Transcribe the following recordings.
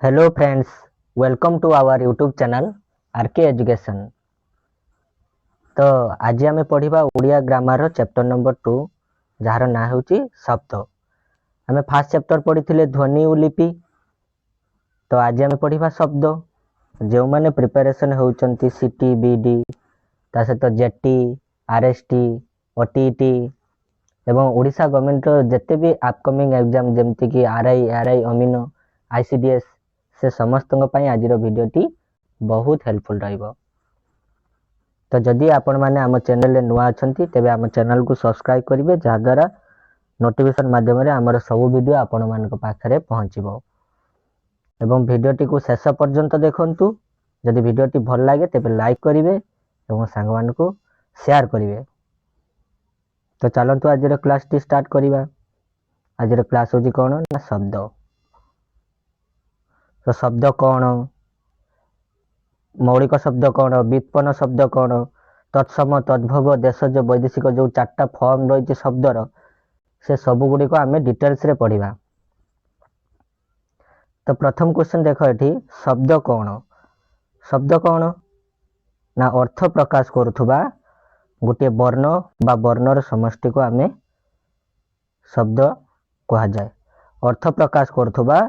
Hello friends, welcome to our YouTube channel R K education. तो आज आम पढ़ा ओडिया ग्रामर चैप्टर नंबर 2 जार ना हूँ शब्द। आम फास्ट चैप्टर पढ़ी ध्वनि और लिपि। तो आज आम पढ़ा शब्द। जो मैंने प्रिपरेशन होती सीटी बीडी ता सहित जेटी आरएसटी ओटीटी एवं ओडिशा गवर्नमेंट जिते भी अपकमिंग एग्जाम जमती कि आरआई अमीन आईसीडीएस से समस्त आज भिडियोटी बहुत हेल्पफुल रहिबो। तो जदि आपण मैंने आम चैनल नुआ अच्छा तेज आम चैनल को सब्सक्राइब करेंगे जहाद्वारा नोटिफिकेशन माध्यम आमर सब वीडियो आपण मान पाखे पहुँचब। एवं भिडियोटी को शेष पर्यंत देखंतु। जदि भिडियोटी भल लगे तेज लाइक करेंगे और सांग मान को शेयर करेंगे। तो चलतु आज क्लास टी स्टार्ट करवा। आज क्लास हूँ कौन ना शब्द। तो शब्द कौन, मौलिक शब्द कौन, व्युत्पन्न शब्द कौन, तत्सम तद्भव देशज वैदेशिक जो 4टा फॉर्म रही शब्दर से सबुगुड़िक आम डिटेल्स रे पढ़ा। तो प्रथम क्वेश्चन देख ये शब्द कौन। शब्द कौन ना अर्थ प्रकाश करुवा गोटे वर्ण बा वर्णर समष्टि को आम शब्द कह जाए। अर्थ प्रकाश करुवा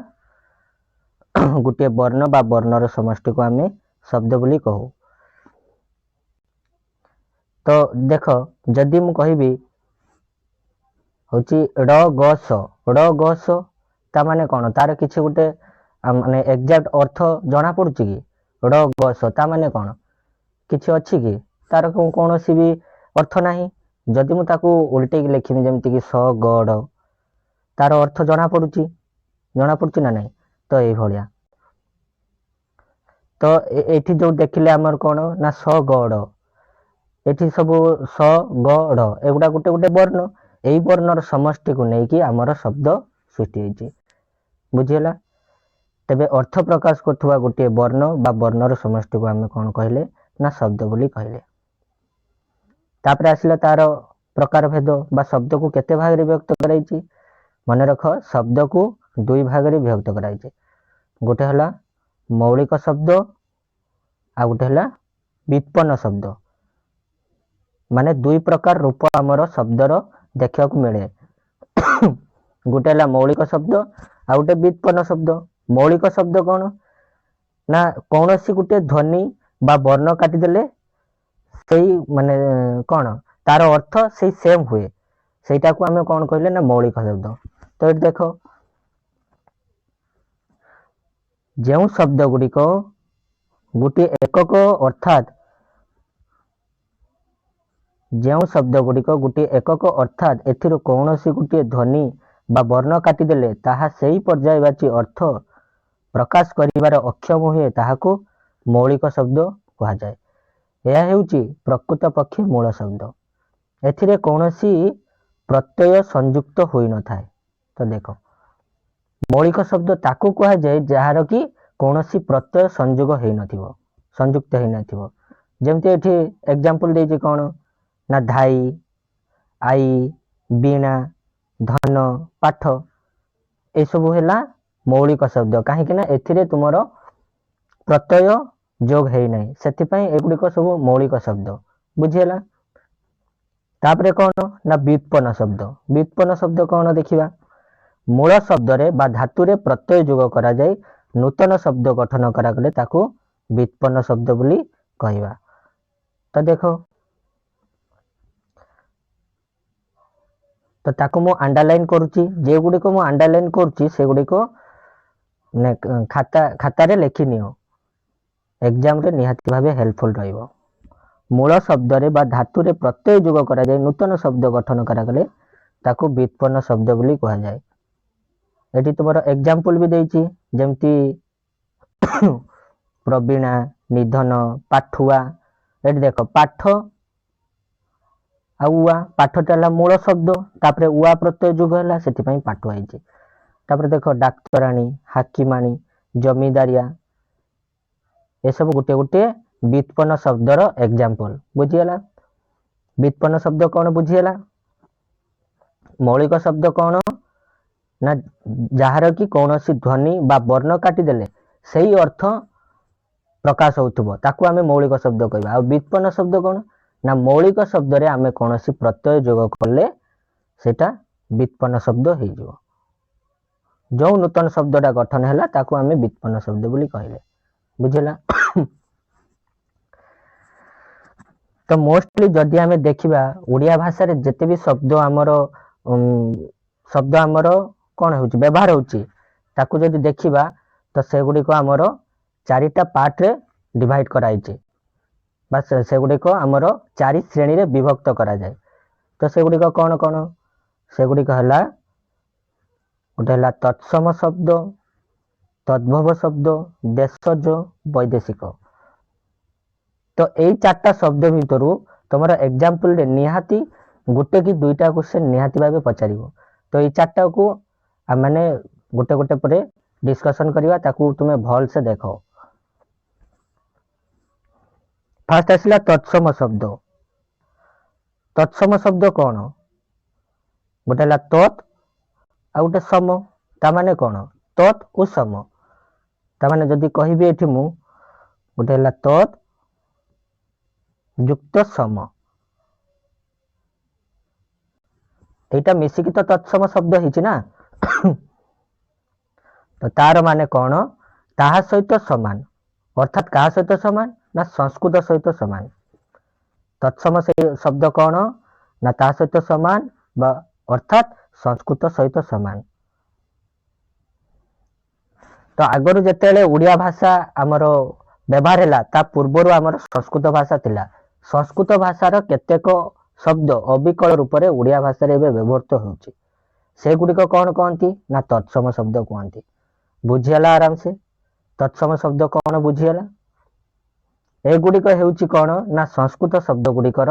गोटे वर्ण बा वर्णर समष्टि को आम शब्द बोली कहू। तो देख जदि मु कहबी हूँ ड़ ग स ता माने कौन, तार किसी गोटे माने एक्जाक्ट अर्थ जना पड़ुची कि ड़ ग स ता माने कौन, किसी अच्छी कि तार कौन सी भी अर्थ नाही। जदि मु ताकू उल्टे की लिखिमी जमती कि स गड़ तार अर्थ जना पड़ुची ना नहीं। तो ये भलिया तो ये जो देखिले आमर कौन ना स गड़ ये सब स गड़ एगुड़ा गोटे गोटे वर्ण यही वर्णर समष्टि को लेकिन आमर शब्द सृष्टि होती बुझीगला। तेबे अर्थ प्रकाश करुवा गोटे वर्ण बा वर्णर समष्टि को आम कौन कहले ना शब्द बोली कहले। तापर आसिला तार प्रकार भेद बा शब्द को केते भाग रे विभक्त कराइछि। मन रख शब्द को 2 भाग रे विभक्त कराइछि। गोटे हला मौलिक शब्द आ गोटे हला व्युत्पन्न शब्द। माने 2 प्रकार रूप आमर शब्दर देखा मिले। गोटे हला मौलिक शब्द आ गोटे व्युत्पन्न शब्द। मौलिक शब्द कौन ना कौन सी गोटे ध्वनि बा वर्ण काटिदेले सही माने कौन तार अर्थ से सेम हुए सेटा को आम कौन कहले ना मौलिक शब्द। तो ये देख जो शब्द गुड़िक गोटे एकक अर्थात जो शब्द गुड़िक गोटे एकक अर्थात एथिरो कौन सी गोटे ध्वनि बा वर्ण काटिदेले ताहा सही पर्यायवाची अर्थ प्रकाश करिवार अक्षम हुए ताहाको मौलिक शब्द कहा जाए। यह हेउची प्रकृत पक्षे मूल शब्द। एथिरे कौनसी प्रत्यय संयुक्त होई न थाए। तो देखो मौलिक शब्द ताकू कहा जाए जार कि कौनसी प्रत्यय संयोग होई नथिबो, संयुक्त होई नथिबो। जेमते एठी एग्जांपल देछि कौन ना धाई आई बीणा धन पाठ ए सब हैला मौलिक शब्द। कहीं ना एथिरे तुमरो प्रत्यय जोग है नहीं से एगुड़िक सब मौलिक शब्द बुझीगला। तापरे कौन ना व्युत्पन्न शब्द। व्युत्पन्न शब्द कौन देखिबा मूल शब्द रे बा धातु रे प्रत्यय जोग करा जाए नूतन शब्द गठन करा गले ताको व्युत्पन्न शब्द बोली कहवा। तो देखो तो ताको मु अंडरलाइन करूची जे गुडी को मु अंडरलाइन करूची से गुडी को खाता रे लिखि नियो एग्जाम रे निहाती भाबे हेल्पफुल रहिबो। मूल शब्द रे बा धातु रे प्रत्यय जोग करा जाए नूतन शब्द गठन करा गले ताको व्युत्पन्न शब्द बोली कहा जाए। एटी तुमरो एग्जांपल भी देछि जेमती प्रवीणा निधन पाठुआ। एटी देखो पाठ आ उआ पाठ टाला मूल शब्द तापरे उआ प्रत्यय जोग हला सेति पई पाठुआ आइछि। तापरे देखो डाक्तराणी हाकिमाणी जमीदारिया ये सब गोटे गोटे व्युत्पन्न शब्दर एग्जांपल बुझीगला। व्युत्पन्न शब्द कौन बुझीगला। मौलिक शब्द कौन ना जार कि कौन सी ध्वनि बा वर्ण काटिदेले ସେଇ ଅର୍ଥ ପ୍ରକାଶ ହେଉଥିବ ତାକୁ ଆମେ ମୌଳିକ ଶବ୍ଦ କହିବା। ଆଉ ବ୍ୟୁତ୍ପନ୍ନ ଶବ୍ଦ କ'ଣ ନା ମୌଳିକ ଶବ୍ଦରେ ଆମେ କୌଣସି ପ୍ରତ୍ୟୟ ଯୋଗ କଲେ ସେଇଟା ବ୍ୟୁତ୍ପନ୍ନ ଶବ୍ଦ ହେଇଯିବ। ଯେଉଁ ନୂତନ ଶବ୍ଦଟା ଗଠନ ହେଲା ତାକୁ ଆମେ ବ୍ୟୁତ୍ପନ୍ନ ଶବ୍ଦ ବୋଲି କହିଲେ। ବୁଝିଲା? ତ ମୋଷ୍ଟଲି ଯଦି ଆମେ ଦେଖିବା ଓଡ଼ିଆ ଭାଷାରେ ଯେତେ ବି ଶବ୍ଦ ଆମର କ'ଣ ହେଉଛି ବ୍ୟବହାର ହେଉଛି ତାକୁ ଯଦି ଦେଖିବା ତ ସେଗୁଡ଼ିକ ଆମର 4ଟା ପାର୍ଟରେ ଡିଭାଇଡ୍ କରାଯାଇଛି ବା ସେଗୁଡ଼ିକ ଆମର 4 ଶ୍ରେଣୀରେ ବିଭକ୍ତ କରାଯାଏ। ତ ସେଗୁଡ଼ିକ କ'ଣ କ'ଣ? ସେଗୁଡ଼ିକ ହେଲା ଗୋଟେ ହେଲା ତତ୍ସମ ଶବ୍ଦ, ତଦ୍ଭବ ଶବ୍ଦ, ଦେଶଜ, ବୈଦେଶିକ। ତ ଏଇ 4ଟା ଶବ୍ଦ ଭିତରୁ ତମର ଏକ୍ଜାମ୍ପଲରେ ନିହାତି ଗୋଟେ କି ଦୁଇଟା କ୍ୱେଶ୍ଚନ ନିହାତି ଭାବେ ପଚାରିବ। ତ ଏଇ 4ଟାକୁ ଆମେ ଗୋଟେ ଗୋଟେ ପରେ ଡିସ୍କସନ୍ କରିବା, ତାକୁ ତୁମେ ଭଲସେ ଦେଖ। ଫାର୍ଷ୍ଟ ଆସିଲା ତତ୍ସମ ଶବ୍ଦ। ତତ୍ସମ ଶବ୍ଦ କ'ଣ? ଗୋଟେ ହେଲା ତତ୍ ଆଉ ଗୋଟେ ସମ। ତାମାନେ କ'ଣ? ତତ୍ ଓ ସମ। ତାମାନେ ଯଦି କହିବି ଏଠି ମୁଁ ଗୋଟେ ହେଲା ତତ୍ ଯୁକ୍ତ ସମ, এইটা ମିଶିକି ତ ତତ୍ସମ ଶବ୍ଦ ହେଇଛି ନା। ତ ତାର ମାନେ କ'ଣ? ତାହା ସହିତ ସମାନ। ଅର୍ଥାତ୍ କାହା ସହିତ ସମାନ? ନା ସଂସ୍କୃତ ସହିତ ସମାନ। ତତ୍ସମ ଶବ୍ଦ କ'ଣ? ନା ତା ସହିତ ସମାନ ବା ଅର୍ଥାତ୍ ସଂସ୍କୃତ ସହିତ ସମାନ। ତ ଆଗରୁ ଯେତେବେଳେ ଓଡ଼ିଆ ଭାଷା ଆମର ବ୍ୟବହାର ହେଲା ତା ପୂର୍ବରୁ ଆମର ସଂସ୍କୃତ ଭାଷା ଥିଲା। ସଂସ୍କୃତ ଭାଷାର କେତେକ ଶବ୍ଦ ଅବିକଳ ରୂପରେ ଓଡ଼ିଆ ଭାଷାରେ ଏବେ ବ୍ୟବହୃତ ହେଉଛି। ସେଗୁଡ଼ିକ କ'ଣ କହନ୍ତି? ନା ତତ୍ସମ ଶବ୍ଦ କୁହନ୍ତି। ବୁଝିହେଲା ଆରାମସେ? ତତ୍ସମ ଶବ୍ଦ କ'ଣ ବୁଝିହେଲା? ଏଗୁଡ଼ିକ ହେଉଛି କ'ଣ? ନା ସଂସ୍କୃତ ଶବ୍ଦ ଗୁଡ଼ିକର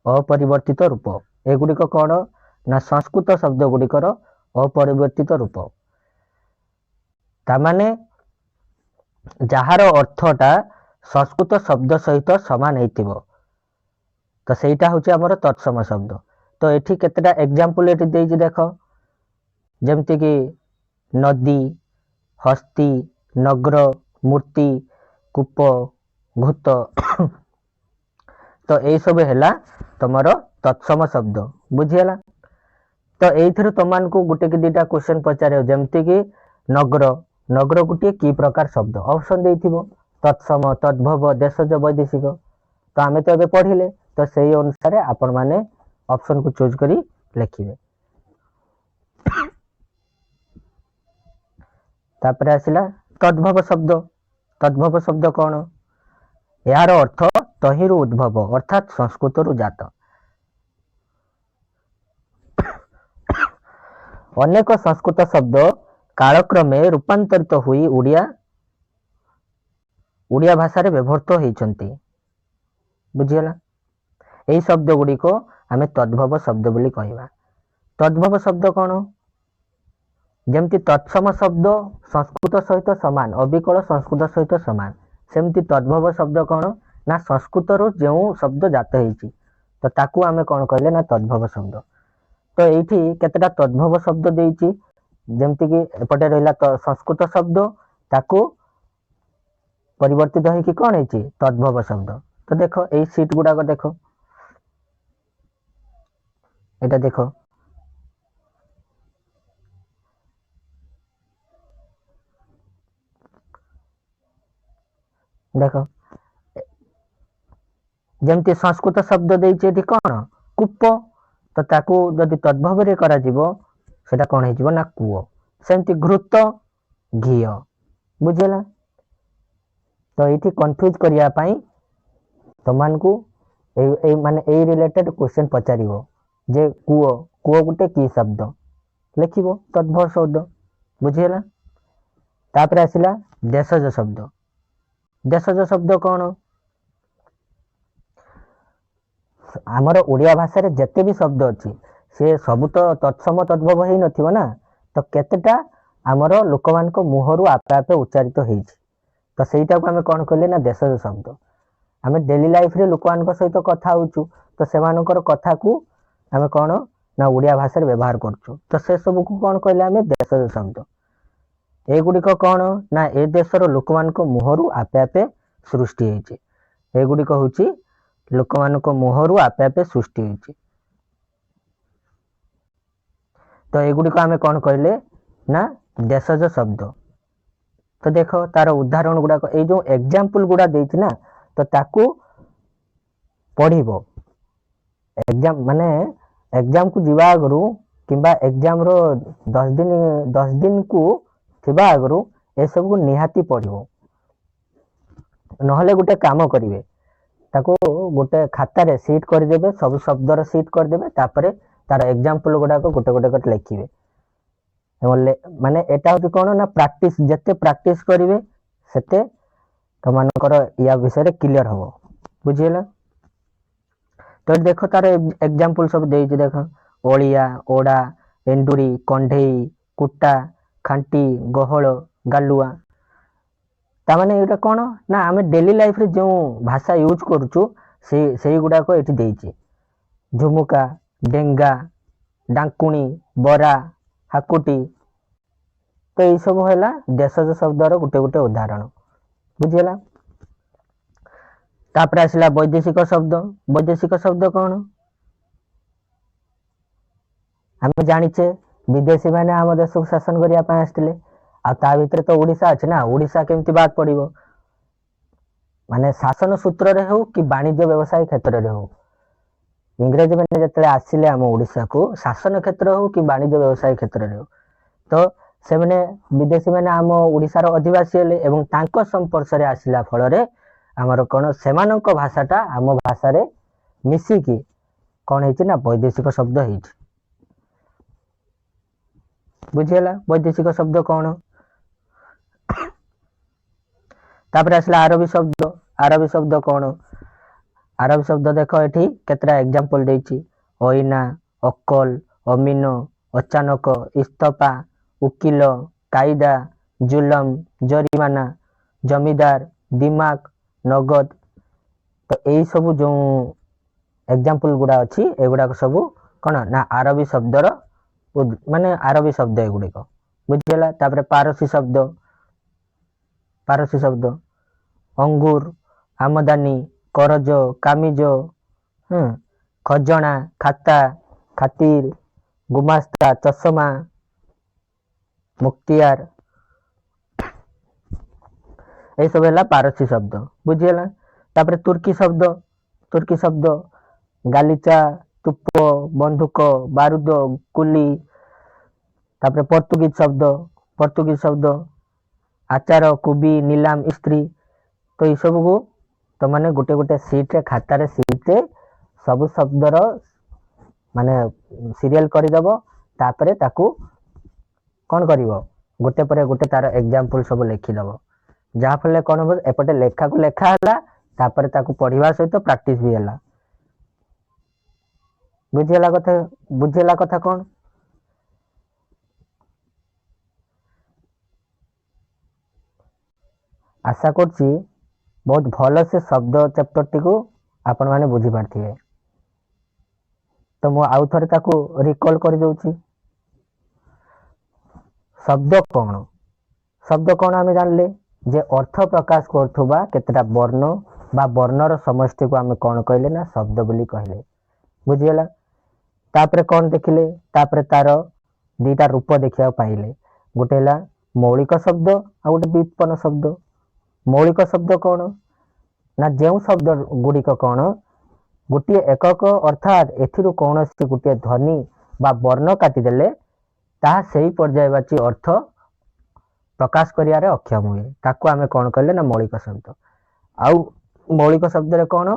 ଅପରିବର୍ତ୍ତିତ ରୂପ। ଏଗୁଡ଼ିକ କ'ଣ? ନା ସଂସ୍କୃତ ଶବ୍ଦ ଗୁଡ଼ିକର ଅପରିବର୍ତ୍ତିତ ରୂପ। ତାମାନେ ଯାହାର ଅର୍ଥଟା ସଂସ୍କୃତ ଶବ୍ଦ ସହିତ ସମାନ ହେଇଥିବ, ତ ସେଇଟା ହେଉଛି ଆମର ତତ୍ସମ ଶବ୍ଦ। ତ ଏଠି କେତେଟା ଏକ୍ଜାମ୍ପଲ ଏଠି ଦେଇଛି ଦେଖ, ଯେମିତିକି ନଦୀ, ହସ୍ତୀ, ନଗ୍ର, ମୂର୍ତ୍ତି, କୂପ, ଭୂତ। ତ ଏଇସବୁ ହେଲା ତମର ତତ୍ସମ ଶବ୍ଦ। ବୁଝିହେଲା? ତ ଏଇଥିରୁ ତମମାନଙ୍କୁ ଗୋଟେ କି ଦୁଇଟା କ୍ୱେଶ୍ଚନ ପଚାରିବ, ଯେମିତିକି ନଗ୍ର। ନଗ୍ର ଗୋଟିଏ କି ପ୍ରକାର ଶବ୍ଦ? ଅପସନ୍ ଦେଇଥିବ ତତ୍ସମ, ତଦ୍ଭବ, ଦେଶଜ, ବୈଦେଶିକ। ତ ଆମେ ତ ଏବେ ପଢ଼ିଲେ, ତ ସେଇ ଅନୁସାରେ ଆପଣମାନେ ଅପସନ୍କୁ ଚୁଜ୍ କରି ଲେଖିବେ। ତାପରେ ଆସିଲା ତଦ୍ଭବ ଶବ୍ଦ। ତଦ୍ଭବ ଶବ୍ଦ କ'ଣ? ଏହାର ଅର୍ଥ ତହିଁରୁ ଉଦ୍ଭବ, ଅର୍ଥାତ୍ ସଂସ୍କୃତରୁ ଜାତ। ଅନେକ ସଂସ୍କୃତ ଶବ୍ଦ କାଳକ୍ରମେ ରୂପାନ୍ତରିତ ହୋଇ ଓଡ଼ିଆ ଭାଷାରେ ବ୍ୟବହୃତ ହୋଇଛନ୍ତି। ବୁଝିହେଲା? ଏହି ଶବ୍ଦ ଗୁଡ଼ିକ ଆମେ ତଦ୍ଭବ ଶବ୍ଦ ବୋଲି କହିବା। ତଦ୍ଭବ ଶବ୍ଦ କ'ଣ? ଯେମିତି ତତ୍ସମ ଶବ୍ଦ ସଂସ୍କୃତ ସହିତ ସମାନ, ଅବିକଳ ସଂସ୍କୃତ ସହିତ ସମାନ, ସେମିତି ତଦ୍ଭବ ଶବ୍ଦ କ'ଣ? ନା ସଂସ୍କୃତରୁ ଯେଉଁ ଶବ୍ଦ ଜାତ ହେଇଛି, ତ ତାକୁ ଆମେ କ'ଣ କହିଲେ? ନା ତଦ୍ଭବ ଶବ୍ଦ। ତ ଏଇଠି କେତେଟା ତଦ୍ଭବ ଶବ୍ଦ ଦେଇଛି, ଯେମିତିକି ଏପଟେ ରହିଲା ସଂସ୍କୃତ ଶବ୍ଦ, ତାକୁ ପରିବର୍ତ୍ତିତ ହେଇକି କ'ଣ ହେଇଛି? ତଦ୍ଭବ ଶବ୍ଦ। ତ ଦେଖ ଏଇ ସିଟ୍ ଗୁଡ଼ାକ ଦେଖ, এটা ଦେଖ, ଦେଖ ଯେମିତି ସଂସ୍କୃତ ଶବ୍ଦ ଦେଇଛି ଏଠି କ'ଣ? କୂପ। ତ ତାକୁ ଯଦି ତଦ୍ଭବରେ କରାଯିବ ସେଟା କ'ଣ ହେଇଯିବ? ନା କୂଅ। ସେମିତି ଘୃତ, ଘିଅ। ବୁଝିହେଲା? ତ ଏଇଠି କନଫ୍ୟୁଜ କରିବା ପାଇଁ ତମମାନଙ୍କୁ ଏଇ ରିଲେଟେଡ୍ କ୍ୱେଶ୍ଚନ ପଚାରିବ ଯେ କୂଅ, କୂଅ ଗୋଟେ କି ଶବ୍ଦ? ଲେଖିବ ତଦ୍ଭବ ଶବ୍ଦ। ବୁଝିହେଲା? ତାପରେ ଆସିଲା ଦେଶଜ ଶବ୍ଦ। ଦେଶଜ ଶବ୍ଦ କ'ଣ? ଆମର ଓଡ଼ିଆ ଭାଷାରେ ଯେତେ ବି ଶବ୍ଦ ଅଛି ସେ ସବୁ ତ ତତ୍ସମ ତଦ୍ଭବ ହେଇନଥିବ ନା। ତ କେତେଟା ଆମର ଲୋକମାନଙ୍କ ମୁହଁରୁ ଆପେ ଆପେ ଉଚ୍ଚାରିତ ହେଇଛି, ତ ସେଇଟାକୁ ଆମେ କ'ଣ କହିଲେ? ନା ଦେଶଜ ଶବ୍ଦ। ଆମେ ଡେଲି ଲାଇଫରେ ଲୋକମାନଙ୍କ ସହିତ କଥା ହେଉଛୁ, ତ ସେମାନଙ୍କର କଥାକୁ ଆମେ କ'ଣ? ନା ଓଡ଼ିଆ ଭାଷାରେ ବ୍ୟବହାର କରୁଛୁ, ତ ସେ ସବୁକୁ କ'ଣ କହିଲେ? ଆମେ ଦେଶଜ ଶବ୍ଦ। एगुड़िक कौन ना ए देशर लोक मान मुहर आपे आपे सृष्टि होती एगुड़िक हूँ लोक मान मुहर आपे आपे सृष्टि होती तो एगुड़िक आम कौन कहले ना देशज शब्द तो देख तार उदाहरण गुड़ाक ये जो एग्जाम्पल गुड़ा देती ना तो ताकू पढ़िबो एग्जाम माने एग्जाम को जीवा आगु किंबा एग्जाम रो 10 दिन को थिबा आगु ए सब को निहाती पढ़िबो नहले गोटे काम करिवे ताको गोटे खाता रे सीट कर देबे सब शब्द रो सीट कर देबे तापरे तार एग्जाम्पल गुड़ाक गोटे गोटे कर लिखिबे माने एटा होती कौन ना प्रैक्टिस जिते प्रैक्टिस करेंगे सेते तुमकर या विषय क्लियर हम बुझीगला तो देख तार एग्जाम्पल सब दे देख ओलिया ओडा एंडुरी कंढेई कुटा खांटी गहल गालुआ तामाने एटा कौन ना आम डेली लाइफ रे जो भाषा यूज करूचु से गुड़ाक ये झुमुका डेंगा डांकुणी बरा हाकुटी तो ये सब है देशज शब्दर गोटे गोटे उदाहरण बुझीगला तापर आसला वैदेशिक शब्द कौन आम जाचे विदेशी मैंने आम देश को शासन करने आसते आ भितर तो ओडिशा अच्छे ना ओडिशा केमती बाद पड़ो माने शासन सूत्र रे हो कि वाणिज्य व्यवसाय क्षेत्र में हो इंग्रेज मैंने जो आसिले आम ओडिशा को शासन क्षेत्र हो कि वाणिज्य व्यवसाय क्षेत्र में हो तो से मैंने विदेशी मैंने आम ओडिशार अधिवासी हेले एवं तांको संपर्श रे आसिला फल रे आमर कौन सेमानक भाषाटा आम भाषा रे मिसिकी कौन है ना वैदेशिक शब्द है बुझीगला वैदेशिक शब्द कौन तापर आसला आरबी शब्द कौन आरबी शब्द देख ये केतरा एग्जांपल देछि ओइना अक्कल अमीन अचानक इस्तफा उकिल कायदा जुलम जरिमाना जमीदार दिमाग नगद तो यही सब जो एग्जांपल गुड़ा अच्छी एगुड़ा सब कौन ना आरबी शब्दर माने आरबी शब्द एगुड़िक बुझीगला तापर पारसी शब्द अंगूर आमदानी करज कामिज खजना खाता खातिर गुमास्ता चषमा मुक्तियार ये सब है पारसी शब्द बुझीगला तापर तुर्की शब्द गालीचा तुप बंदूक बारूद कुली तापर पर्तुगीज शब्द आचार कुबी नीलाम स्त्री तो ये सब को तो माने गोटे गोटे सीट रे खाता रे सीट रे सब शब्दर माने सीरियल करदेव तापरे ताकू कौन कर गोटे पर गोटे तार एग्जाम्पल सब लिखिदेव जहाँफल कौन हम एपटे लेखा को लेखा है तापर ताकू पढ़ा सहित प्रैक्टिस भी है बुझीगला कथा कौन आशा करछि बहुत भल से शब्द चैप्टर टी को आपण माने बुझी पारथिबे तो मु आउ थरे ताकू रिकॉल कर दउछि शब्द कौन आम जानले जे अर्थ प्रकाश करथुबा केतटा वर्ण बा वर्णर समष्टि को आम कौन कहले ना शब्द बोली कहले बुझीगला तापरे कौन देखिले तापरे तार दीटा रूप देखा पाइले गोटे है मौलिक शब्द आ गोटे व्युत्पन्न शब्द मौलिक शब्द कौन ना जो शब्द गुड़िक कौन गोटे एकक अर्थात एथिरु कौन गोटे ध्वनि बा वर्ण काटिदेले ताहा सही पर्यायवाची अर्थ प्रकाश करियारे अक्षम हुए ताकू आमे कौन कहले ना मौलिक शब्द आउ मौलिक शब्द रे कौन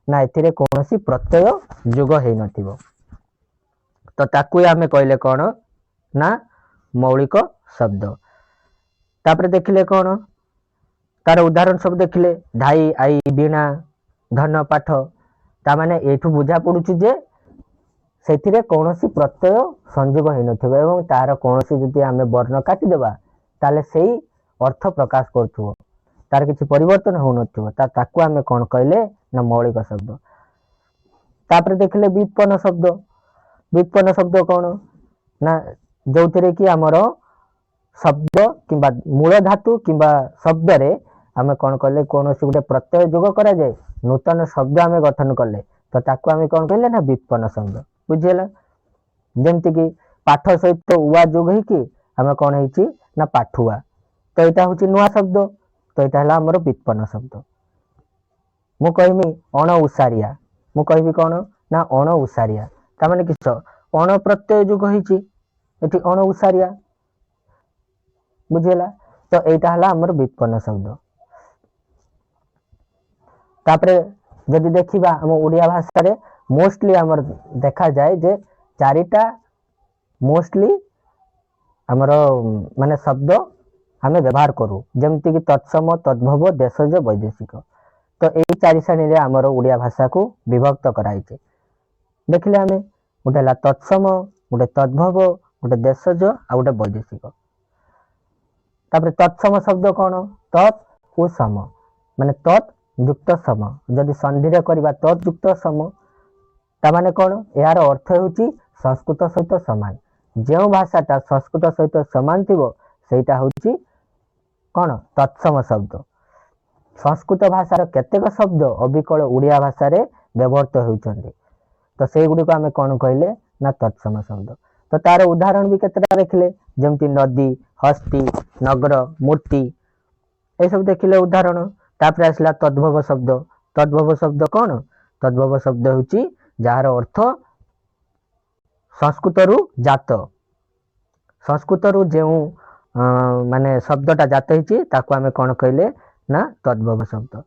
ना एथिरे कौनसी प्रत्यय जोग हेई नथिबो तो ताकू आमे कहले कौन ना मौलिक शब्द तापर देखिले कौन तार उदाहरण सब देखिले धाई आई बीणा धन पाठ तामाने एठू बुझा पड़ुछि जे सेथिरे कौनसी प्रत्यय संयोग हेई नथिबो एवं तार कौनसी जदि आमे वर्ण काटि देबा ताले सेही अर्थ प्रकाश करथुबो तार किछि परिवर्तन हो नथिबो ताकू आमे कोन कहले ना मौलिक शब्द तापर देखिले व्युत्पन्न शब्द कौन ना जोथिरे कि हमर शब्द किंबा मूल धातु किंबा शब्द रे आमे कौन कले कौन गोटे प्रत्यय जोग करा जाए नूतन शब्द आमे गठन कले तो ताकू आमे कौन कहले ना व्युत्पन्न शब्द बुझीला जेमति कि पाठ सहित उआ जोग है कि आमे कौन है ना पाठुआ तो यहाँ हूँ नुआ शब्द तो यहाँ है आमर व्युत्पन्न शब्द मु कहमी अण उसारिया मु कहबी कौन ना अण उसारिया तामाने किस अण प्रत्यय जोग होती अण उसारिया बुझेला तो यहाँ है आमर व्युत्पन्न शब्द तापरे जदि देखिबा हम ओडिया भाषा रे मोस्टली आमर देखा जाए जे चारिटा मोस्टली आमर माने शब्द आमे व्यवहार करू जेमति कि तत्सम तद्भव देशज वैदेशिक तो यही चारि श्रेणी रे आमर ओडिया भाषा को विभक्त कराइछे देखिले आमे गोटे ला तत्सम गोटे तद्भव गोटे देशज आ गोटे वैदेशिक तापरे तत्सम शब्द कौन तत् ओ सम माने तत् युक्त सम जदि संधि रे करबा तत् युक्त सम ता माने कौन यार अर्थ होउची संस्कृत सहित समान जो भाषाटा संस्कृत सहित समान थिबो सेटा होउची कौन तत्सम शब्द संस्कृत भाषार केतेक शब्द अविकल ओडिया भाषा रे व्यवहृत होउचंदी तो से गुडी को आमे कौन कहले ना तत्सम शब्द तो तार उदाहरण भी केतेटा देखले जेमति नदी हस्ती नगर मूर्ति ए सब देखिले उदाहरण तापर आसला तद्भव शब्द कौन तद्भव शब्द होउची जार अर्थ संस्कृत रु जात संस्कृत रु जो माने शब्दटा जात होइची ताको आमे कौन कहले ना तद्भव शब्द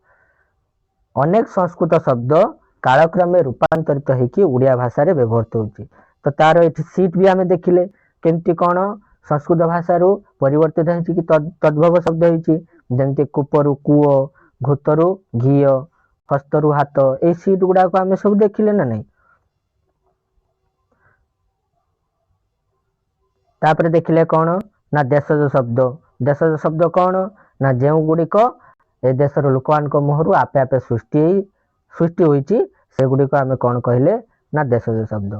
अनेक संस्कृत शब्द कालक्रमे रूपांतरित होइकी ओडिया भाषा रे व्यवहृत होउची तो तार एठी सीट भी आमे देखिले केमती कौन संस्कृत भाषा रु परिवर्तित होइची कि तद्भव शब्द होइची जेमति कूपरु कूओ घोतरु घीय हस्तरु हाथ ए सीट गुडा को आमे सब देखिले ना नहीं तापर देखिले कौन ना देशज शब्द कौन ना जो गुड़िक ए देशर लोक मुहर आपे आपे सृष्टि होइची से गुड़िक आमे कौन कहले ना देशज शब्द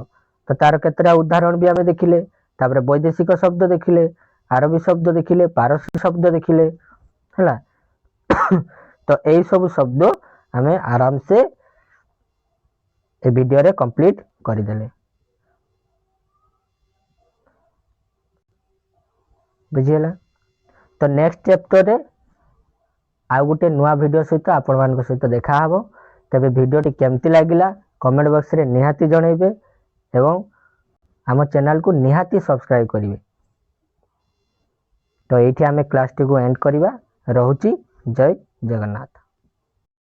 तो तार केतरा उदाहरण भी आमे देखिले तापर वैदेशिक शब्द देखिले आरबी शब्द देखिले पारसी शब्द देखिले हैला तो यही सब शब्द आमे आराम से ए वीडियो रे कंप्लीट करि देले बुझिला तो नेक्स्ट चैप्टर रे आ गोटे नुआ वीडियो सहित आपण मान सहित देखा हबो तबे वीडियो टी केमती लागिला कमेंट बॉक्स रे निहाती जणैबे एवं आम चैनल को निहाती सब्सक्राइब करिवे तो एठी आमे क्लास टी को एंड करिवा रहूची जय जगन्नाथ।